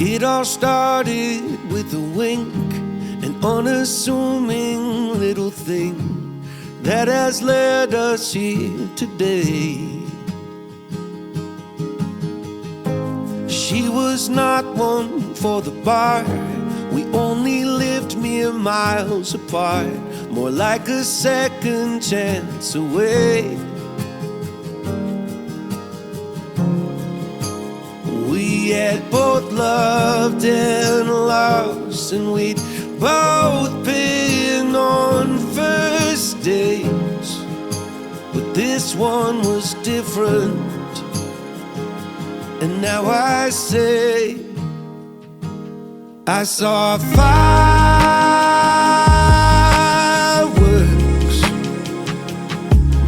It all started with a wink, an unassuming little thing that has led us here today. She was not one for the bar. We only lived mere miles apart, more like a second chance away. We had both loved and lost, and we'd both been on first dates, but this one was different. And now I say, I saw fireworks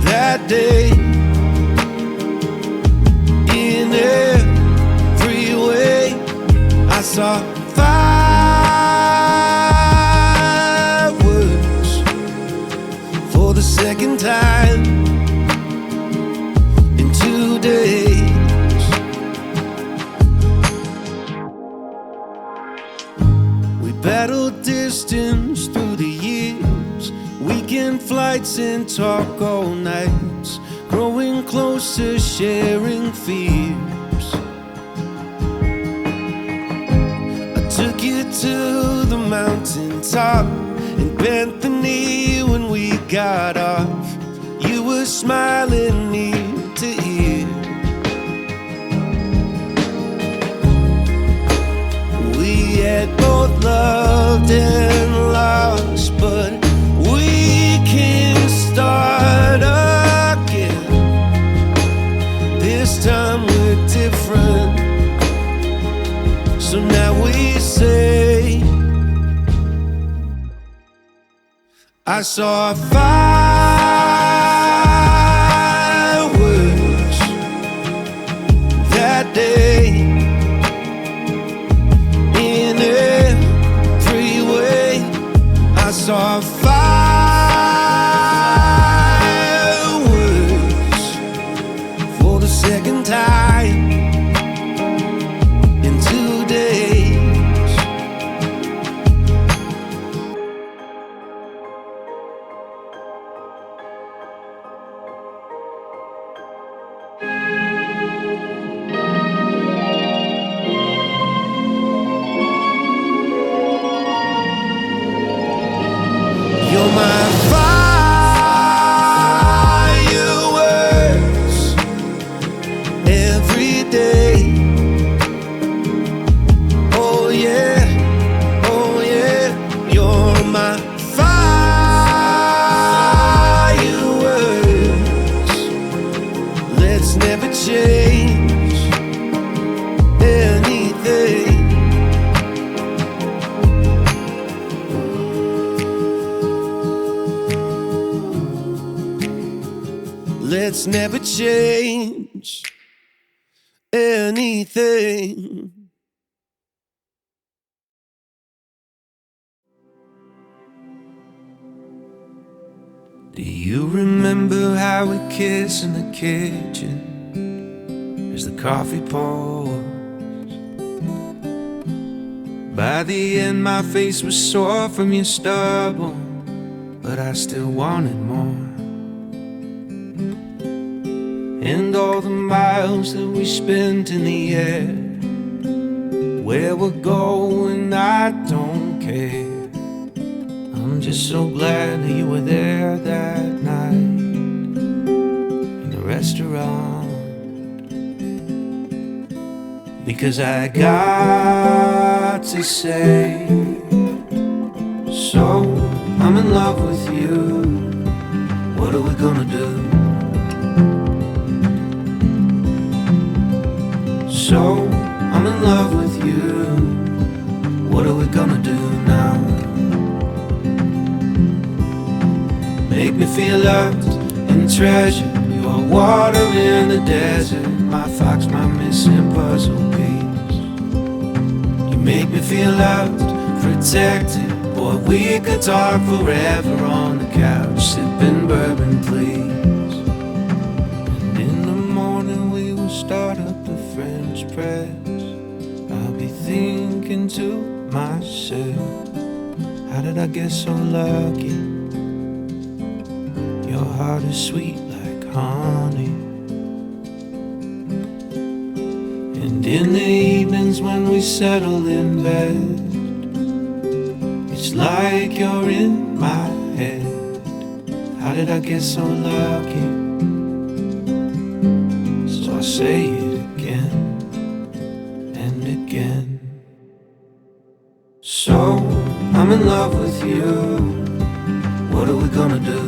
that day in every way. I saw fireworks for the second time in 2 days. Battled distance through the years, weekend flights and talk all nights, growing closer, sharing fears. I took you to the mountaintop and bent the knee when we got off. You were smiling ear to ear. We had both loved and lost, but we can start again. This time we're different, so now we say, I saw fireworks that day in every way. I saw fireworks for the second time in 2 days. You're my fireworks every day. Oh yeah, oh yeah. You're my fireworks. Let's never change anything. Let's never change anything. Do you remember how we kissed in the kitchen as the coffee pours? By the end my face was sore from your stubble, but I still wanted more. And all the miles that we spent in the air, where we're going I don't care. I'm just so glad that you were there that night in the restaurant, because I got to say, so I'm in love with you. What are we gonna do? So I'm in love with you. What are we gonna do now? Make me feel loved and treasured. You are water in the desert, my fox, my missing puzzle piece. You make me feel loved, protected. Boy, we could talk forever on the couch, sipping bourbon, please. And in the morning we will start up the French press. I'll be thinking thinking to myself, how did I get so lucky? Your heart is sweet like honey. And in the evenings when we settle in bed, it's like you're in my head. How did I get so lucky? So I say it again and again. So I'm in love with you. What are we gonna do?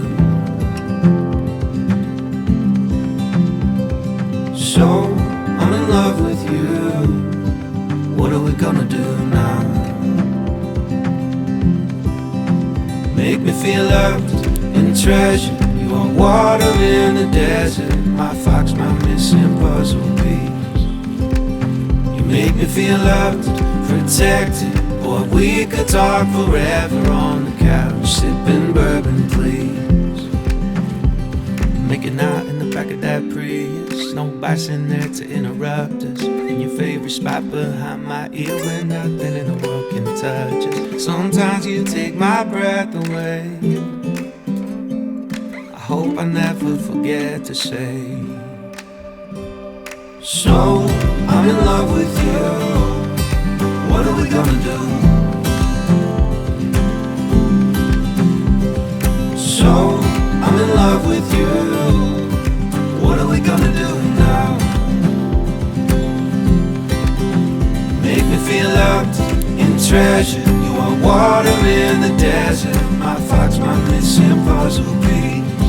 So I'm in love with you. What are we gonna do now? Make me feel loved and treasured. You are water in the desert, my fox, my missing puzzle piece. You make me feel loved, protected. Boy, we could talk forever on the couch, sipping bourbon, please. Making out in the back of that Prius, no bikes in there to interrupt us. In your favorite spot behind my ear where nothing in the world can touch us. Sometimes you take my breath away. I hope I never forget to say. So I'm in love with you. What are we gonna do? So I'm in love with you. What are we gonna do now? Make me feel loved and treasured. You are water in the desert, my fox, my missing puzzle piece.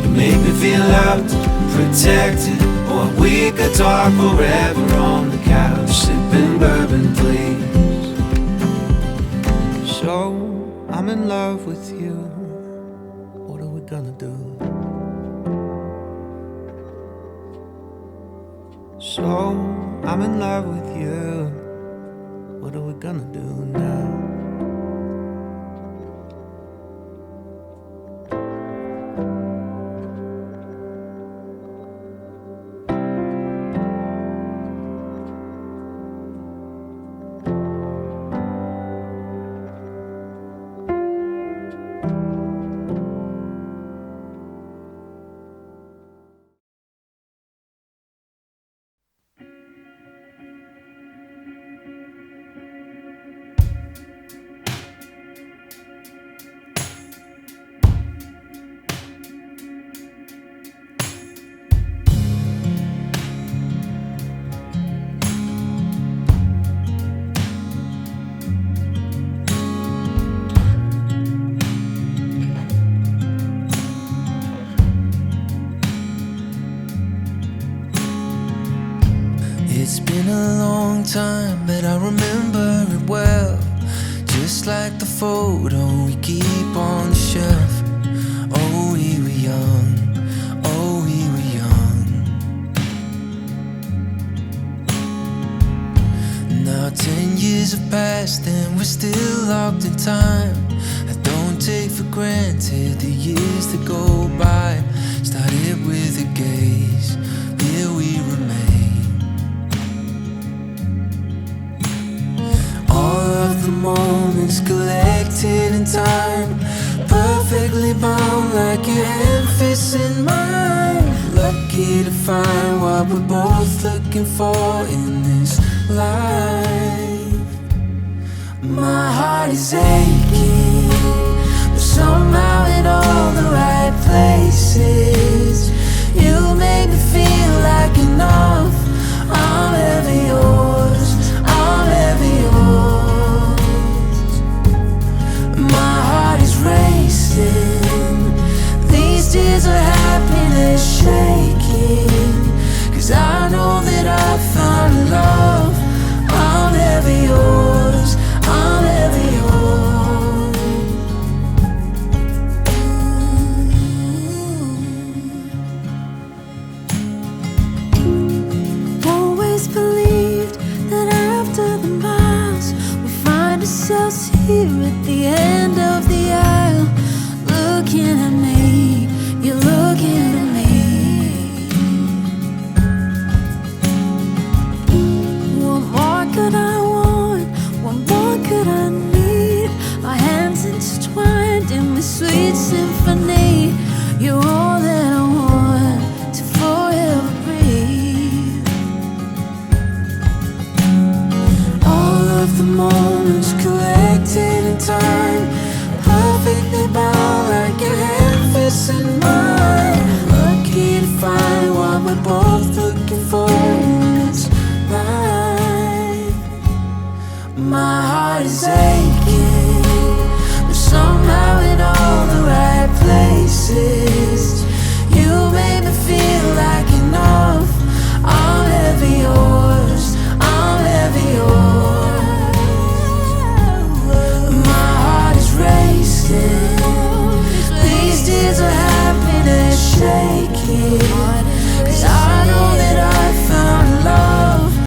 You make me feel loved, protected. Or we could talk forever on the couch, sipping bourbon, please. So I'm in love with you. What are we gonna do? So I'm in love with you. What are we gonna do now? It's been a long time, but I remember it well. Just like the photo we keep on the shelf. Oh, we were young, oh, we were young. Now 10 years have passed and we're still locked in time. I don't take for granted the years that go by. Started with a gaze, here we remain. The moments collected in time, perfectly bound like your hand fits in mine. Lucky to find what we're both looking for in this life. My heart is aching, but somehow in all the right places. You make me feel like enough. I'm ever yours, I'm ever yours. My heart is racing, these tears of happiness shaking. 'Cause I know that I found love. I'm ever yours, I'm ever yours. Always believed that after the miles we find ourselves here at the end of the aisle. Looking at me, you're looking at me. What more could I want? of the moments collected in time, perfectly bound like your hand fits in mine. Lucky to find what we're both looking for in this life. My heart is aching.